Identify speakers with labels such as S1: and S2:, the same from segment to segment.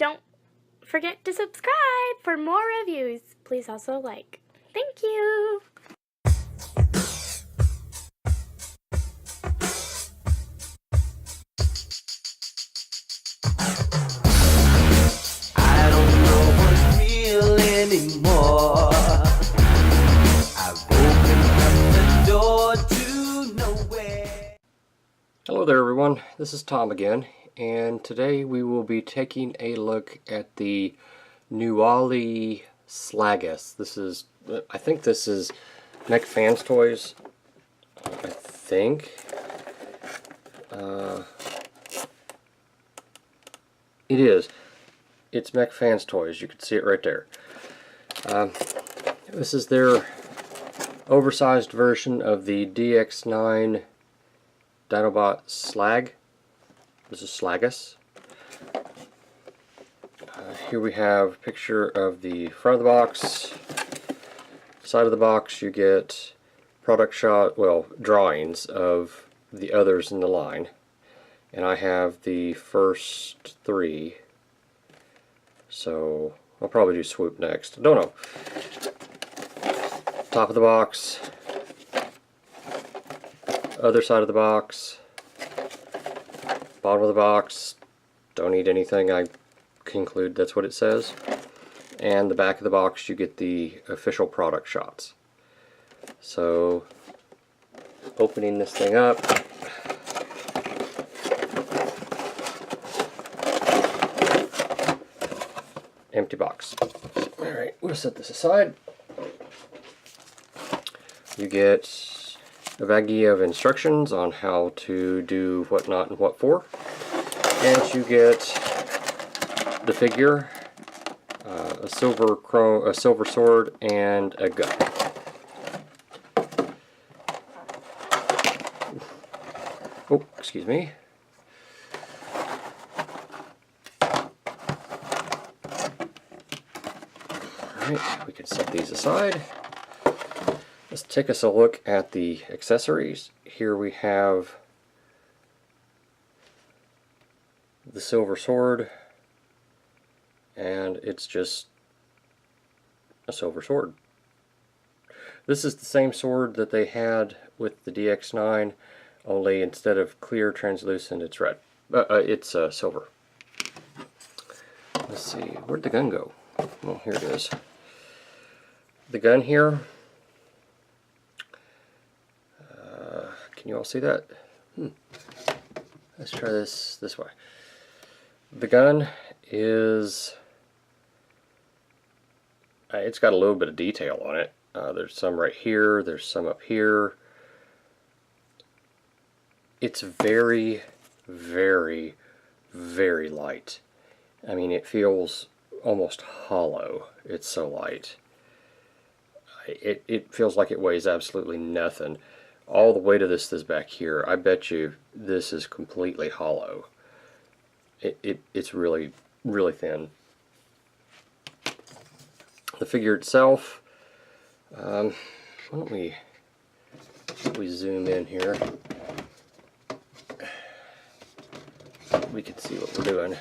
S1: don't forget to subscribe for more reviews. Please also like. Thank you.
S2: I don't know what's real anymore. I've opened up the door to nowhere.
S3: Hello there everyone, this is Tom again, and today we will be taking a look at the MFT-22 Slagus. I think this is Mech Fans Toys, I think. It is. It's Mech Fans Toys, you can see it right there. This is their oversized version of the DX9 Dino Slag. This is Slagus. Here we have a picture of the front of the box. Side of the box you get product shot, well, drawings of the others in the line. And I have the first three. So I'll probably do Swoop next. I don't know. Top of the box. Other side of the box. Bottom of the box. Don't need anything. I conclude that's what it says. And the back of the box you get the official product shots. So opening this thing up. Empty box. Alright, we'll set this aside. You get a baggie of instructions on how to do what not and what for. And you get the figure, a silver sword, and a gun. Oh, excuse me. Alright, we can set these aside. Let's take us a look at the accessories. Here we have the silver sword, and it's just a silver sword. This is the same sword that they had with the DX9, only instead of clear translucent it's red. It's silver. Let's see, where'd the gun go? Well, here it is. The gun here, can you all see that? Let's try this way. The gun is, it's got a little bit of detail on it. There's some right here, there's some up here. It's very, very, very light. I mean, it feels almost hollow. It's so light. It feels like it weighs absolutely nothing. All the weight of this is back here. I bet you this is completely hollow. It's really, really thin. The figure itself, why don't we zoom in here? We can see what we're doing.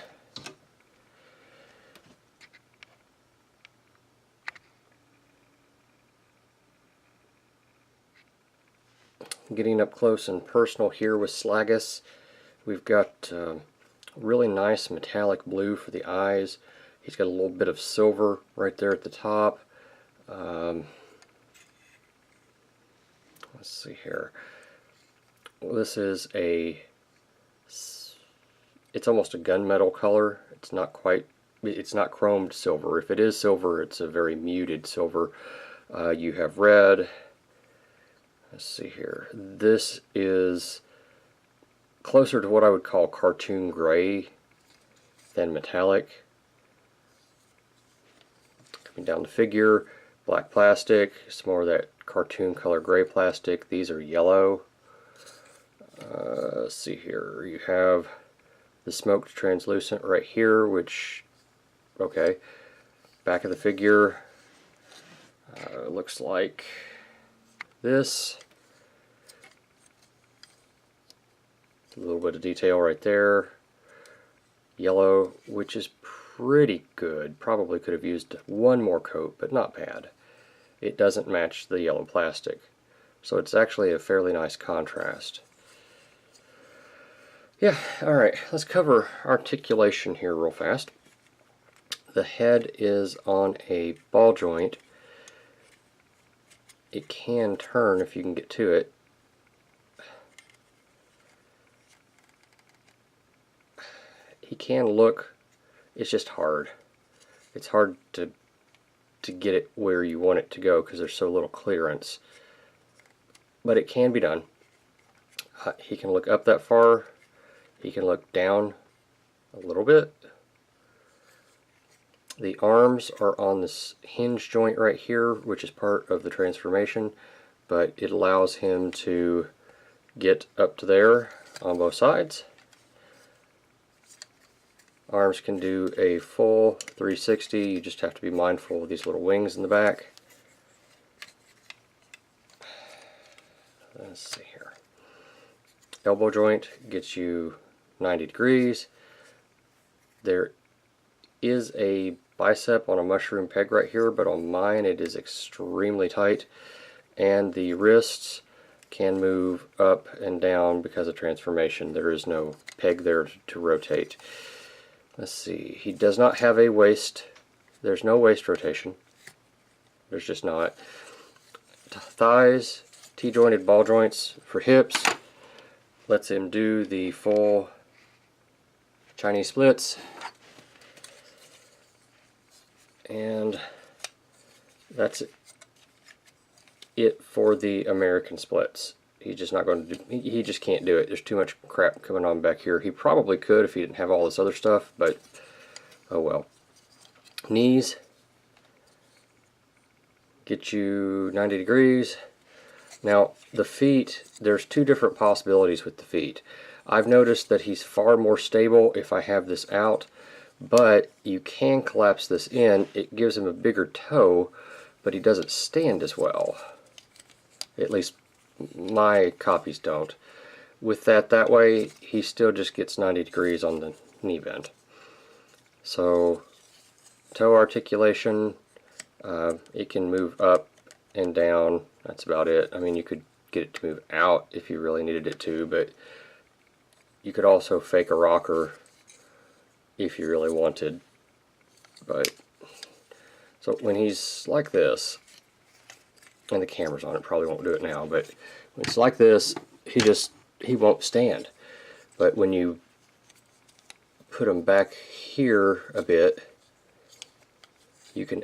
S3: Getting up close and personal here with Slagus. We've got really nice metallic blue for the eyes. He's got a little bit of silver right there at the top. Let's see here. Well, this is it's almost a gunmetal color. It's not chromed silver. If it is silver, it's a very muted silver. You have red. Let's see here. This is closer to what I would call cartoon gray than metallic. Coming down the figure, black plastic, some more of that cartoon color gray plastic. These are yellow. Let's see here. You have the smoked translucent right here, which, okay. Back of the figure looks like this. A little bit of detail right there. Yellow, which is pretty good. Probably could have used one more coat, but not bad. It doesn't match the yellow plastic, so it's actually a fairly nice contrast. Yeah, alright, let's cover articulation here real fast. The head is on a ball joint. It can turn if you can get to it. He can look, it's just hard. It's hard to get it where you want it to go because there's so little clearance. But it can be done. He can look up that far. He can look down a little bit. The arms are on this hinge joint right here, which is part of the transformation, but it allows him to get up to there on both sides. Arms can do a full 360. You just have to be mindful of these little wings in the back. Let's see here. Elbow joint gets you 90 degrees. There is a bicep on a mushroom peg right here, but on mine it is extremely tight. And the wrists can move up and down because of transformation. There is no peg there to rotate. Let's see, he does not have a waist. There's no waist rotation. There's just not. Thighs, T-jointed ball joints for hips. Lets him do the full Chinese splits. And that's it for the American splits. He's just not going to do, he just can't do it. There's too much crap coming on back here. He probably could if he didn't have all this other stuff, but oh well. Knees get you 90 degrees. Now the feet, there's two different possibilities with the feet. I've noticed that he's far more stable if I have this out, but you can collapse this in. It gives him a bigger toe, but he doesn't stand as well. At least my copies don't. With that way, he still just gets 90 degrees on the knee bend. So, toe articulation, it can move up and down. That's about it. I mean, you could get it to move out if you really needed it to, but you could also fake a rocker if you really wanted. But so when he's like this, and the camera's on it, probably won't do it now, but when it's like this, he won't stand. But when you put him back here a bit, you can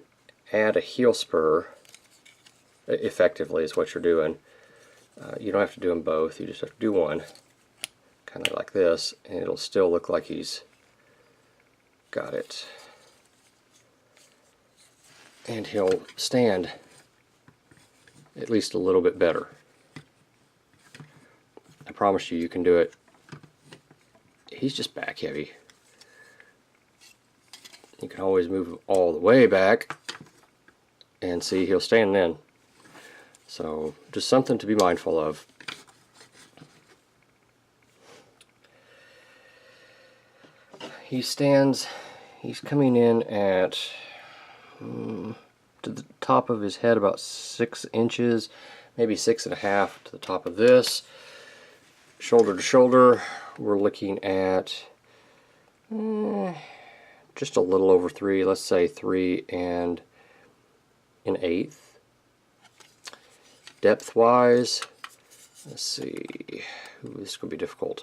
S3: add a heel spur. Effectively is what you're doing. You don't have to do them both, you just have to do one, kind of like this, and it'll still look like he's got it. And he'll stand at least a little bit better. I promise you, you can do it. He's just back heavy. You can always move him all the way back and see, he'll stand then. So just something to be mindful of. He stands, he's coming in at to the top of his head about 6 inches, maybe 6.5 to the top of this. Shoulder to shoulder, we're looking at just a little over 3, let's say 3 1/8. Depth wise, let's see, this is going to be difficult.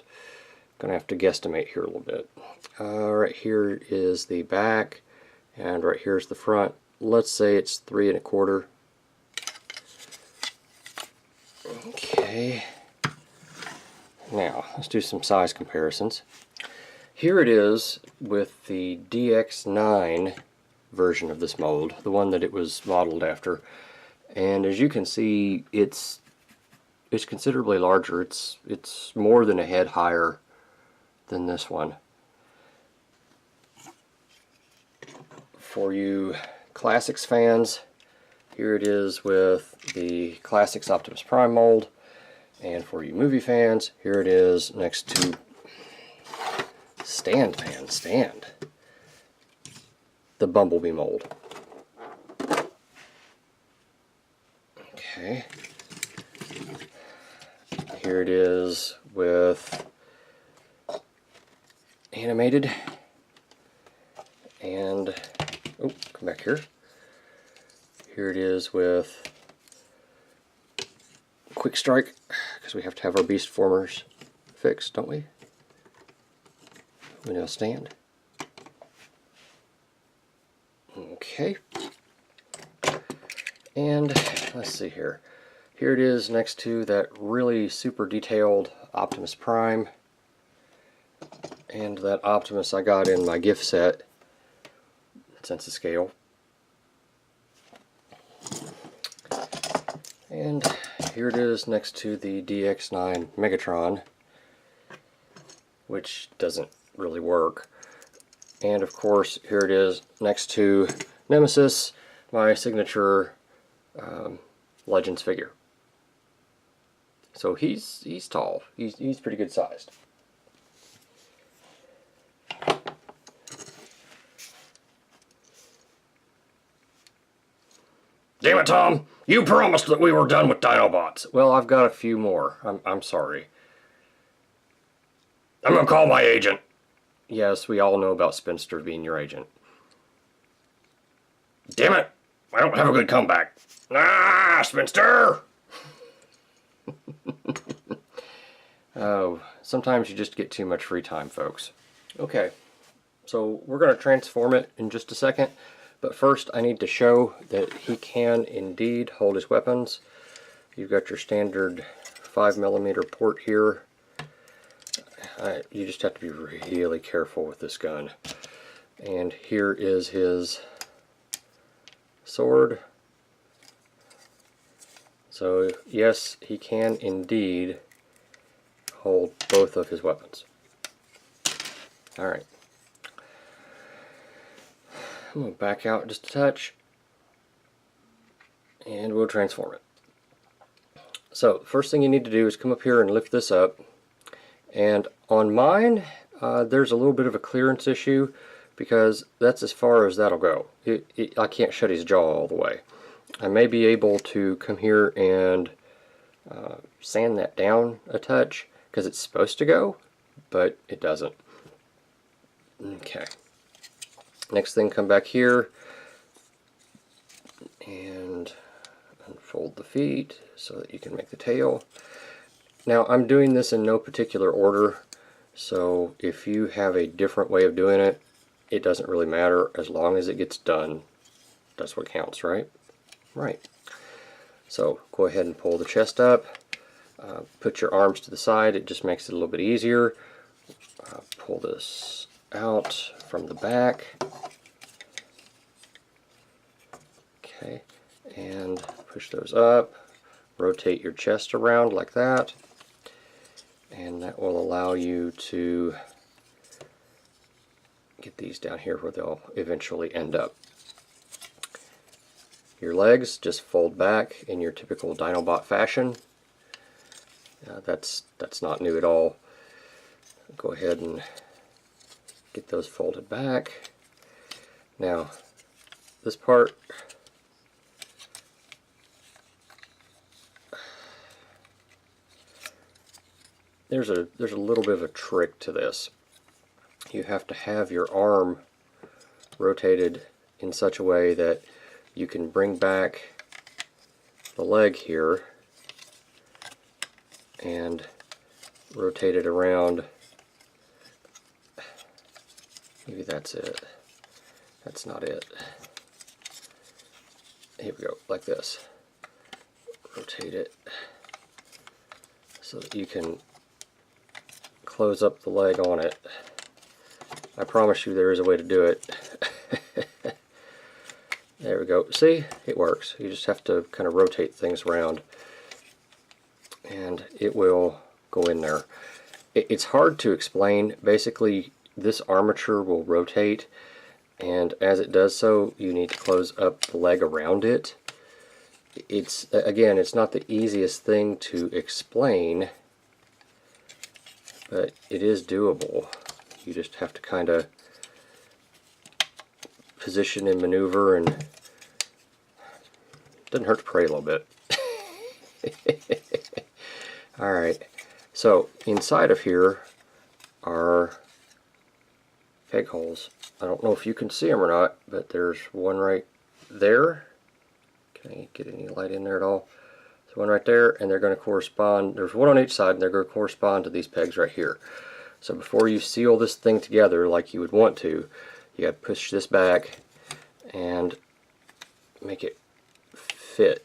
S3: Going to have to guesstimate here a little bit. Right here is the back, and right here is the front. Let's say it's 3 1/4. Okay. Now, let's do some size comparisons. Here it is with the DX9 version of this mold, the one that it was modeled after. And as you can see, it's considerably larger. It's more than a head higher than this one. For you Classics fans, here it is with the Classics Optimus Prime mold. And for you movie fans, here it is next to Stand, man, stand. the bumblebee mold. Okay. Here it is with animated, and oh, come back here. Here it is with quick strike, because we have to have our beast formers fixed, don't we? We now stand. Okay. And let's see here. Here it is next to that really super detailed Optimus Prime. And that Optimus I got in my gift set, sense of scale. And here it is next to the DX9 Megatron, which doesn't really work. And of course, here it is next to Nemesis, my signature Legends figure. So he's tall. He's pretty good sized. Damn it, Tom! You promised that we were done with Dinobots. Well, I've got a few more. I'm sorry. I'm gonna call my agent. Yes, we all know about Spinster being your agent. Damn it! I don't have a good comeback. Ah, Spinster! Oh, sometimes you just get too much free time, folks. Okay, so we're going to transform it in just a second, but first I need to show that he can indeed hold his weapons. You've got your standard 5mm port here. You just have to be really careful with this gun. And here is his sword. So yes, he can indeed hold both of his weapons. Alright. I'm going to back out just a touch, and we'll transform it. So the first thing you need to do is come up here and lift this up. And on mine, there's a little bit of a clearance issue, because that's as far as that'll go. I can't shut his jaw all the way. I may be able to come here and sand that down a touch, because it's supposed to go, but it doesn't. Okay. Next thing, come back here and unfold the feet so that you can make the tail. Now, I'm doing this in no particular order, so if you have a different way of doing it, it doesn't really matter. As long as it gets done, that's what counts, right? Right. So go ahead and pull the chest up. Put your arms to the side. It just makes it a little bit easier. Pull this out from the back. Okay, and push those up. Rotate your chest around like that, and that will allow you to get these down here where they'll eventually end up. Your legs just fold back in your typical Dinobot fashion. That's not new at all. Go ahead and get those folded back. Now, this part, there's a little bit of a trick to this. You have to have your arm rotated in such a way that you can bring back the leg here and rotate it around. Maybe that's it. That's not it. Here we go, like this. Rotate it so that you can close up the leg on it. I promise you there is a way to do it. There we go. See? It works. You just have to kind of rotate things around, and it will go in there. It's hard to explain. Basically, this armature will rotate, and as it does so, you need to close up the leg around it. It's, again, it's not the easiest thing to explain, but it is doable. You just have to kind of position and maneuver, and it doesn't hurt to pray a little bit. Alright, so inside of here are peg holes. I don't know if you can see them or not, but there's one right there. Can I get any light in there at all? There's one right there, and they're going to correspond. There's one on each side, and they're going to correspond to these pegs right here. So before you seal this thing together like you would want to, you got to push this back and make it fit.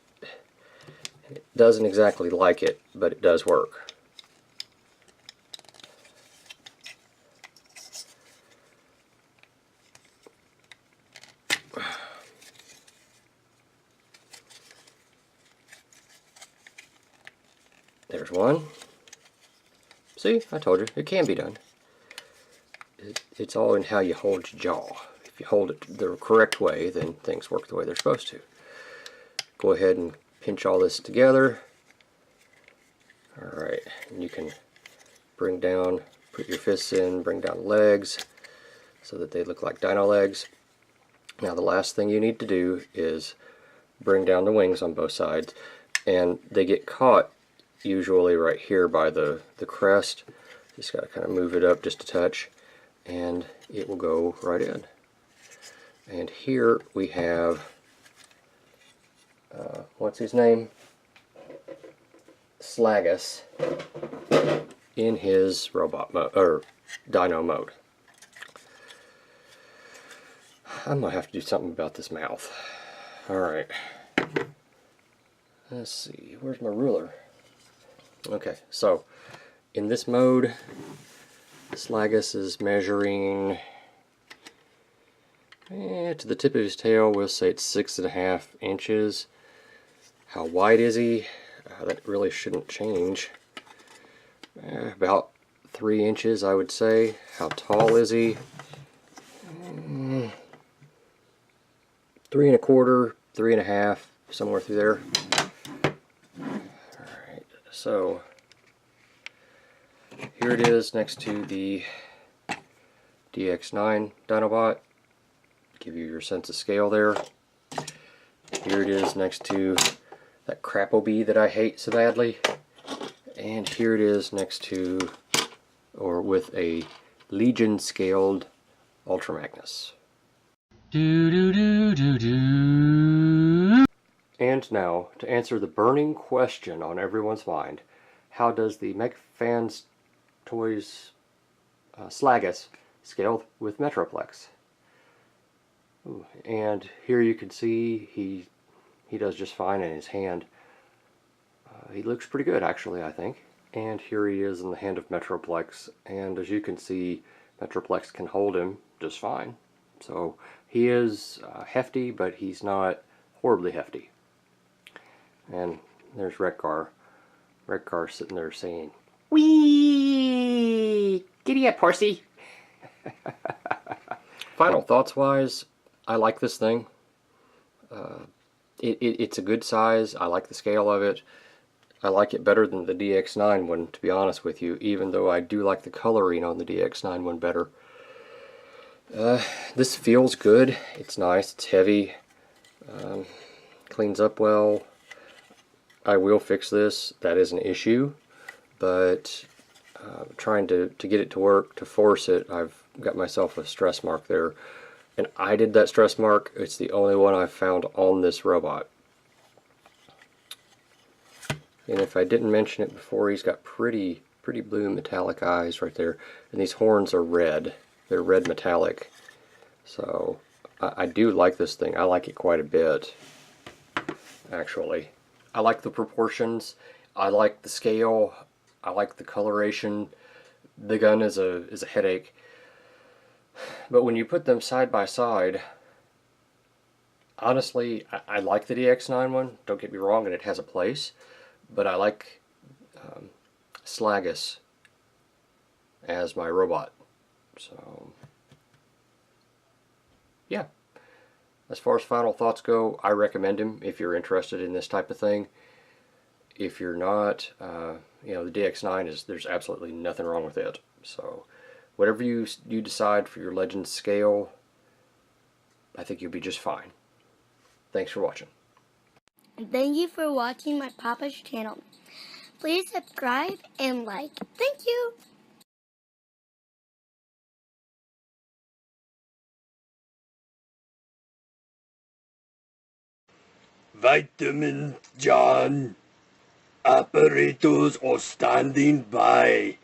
S3: And it doesn't exactly like it, but it does work. There's one. See, I told you, it can be done. It's all in how you hold your jaw. If you hold it the correct way, then things work the way they're supposed to. Go ahead and pinch all this together. Alright, and you can bring down, put your fists in, bring down the legs so that they look like dino legs. Now the last thing you need to do is bring down the wings on both sides, and they get caught usually right here by the crest. Just got to kind of move it up just a touch, and it will go right in. And here we have what's his name? Slagus in his robot mode, or dino mode. I'm gonna have to do something about this mouth. Alright. Let's see, where's my ruler? Okay, so in this mode, Slagus is measuring to the tip of his tail. We'll say it's 6.5 inches. How wide is he? That really shouldn't change. About 3 inches, I would say. How tall is he? 3 1/4, 3 1/2, somewhere through there. Alright, so here it is next to the DX9 Dinobot. Give you your sense of scale there. Here it is next to that Crapple that I hate so badly. And here it is next to, or with a Legion scaled Ultra Magnus. And now, to answer the burning question on everyone's mind, how does the Mech Fans Toys Slagus scale with Metroplex? Ooh, and here you can see he does just fine in his hand. He looks pretty good, actually, I think. And here he is in the hand of Metroplex, and as you can see, Metroplex can hold him just fine. So he is hefty, but he's not horribly hefty. And there's Wreckgar. Wreckgar sitting there saying, "Wee! Giddy up, horsey!" Final thoughts wise, I like this thing. It's a good size. I like the scale of it. I like it better than the DX9 one, to be honest with you, even though I do like the coloring on the DX9 one better. This feels good. It's nice. It's heavy. Cleans up well. I will fix this. That is an issue, but trying to get it to work, to force it, I've got myself a stress mark there. And I did that stress mark. It's the only one I've found on this robot. And if I didn't mention it before, he's got pretty blue metallic eyes right there. And these horns are red. They're red metallic. So I do like this thing. I like it quite a bit, actually. I like the proportions. I like the scale. I like the coloration. The gun is a headache. But when you put them side by side, honestly, I like the DX9 one. Don't get me wrong, and it has a place. But I like Slagus as my robot. So, yeah. As far as final thoughts go, I recommend him if you're interested in this type of thing. If you're not, you know, the DX9 there's absolutely nothing wrong with it. So, whatever you decide for your Legend scale, I think you'll be just fine. Thanks for watching.
S1: And thank you for watching my Papa's channel. Please subscribe and like. Thank you.
S4: Vitamin John. Operators are standing by.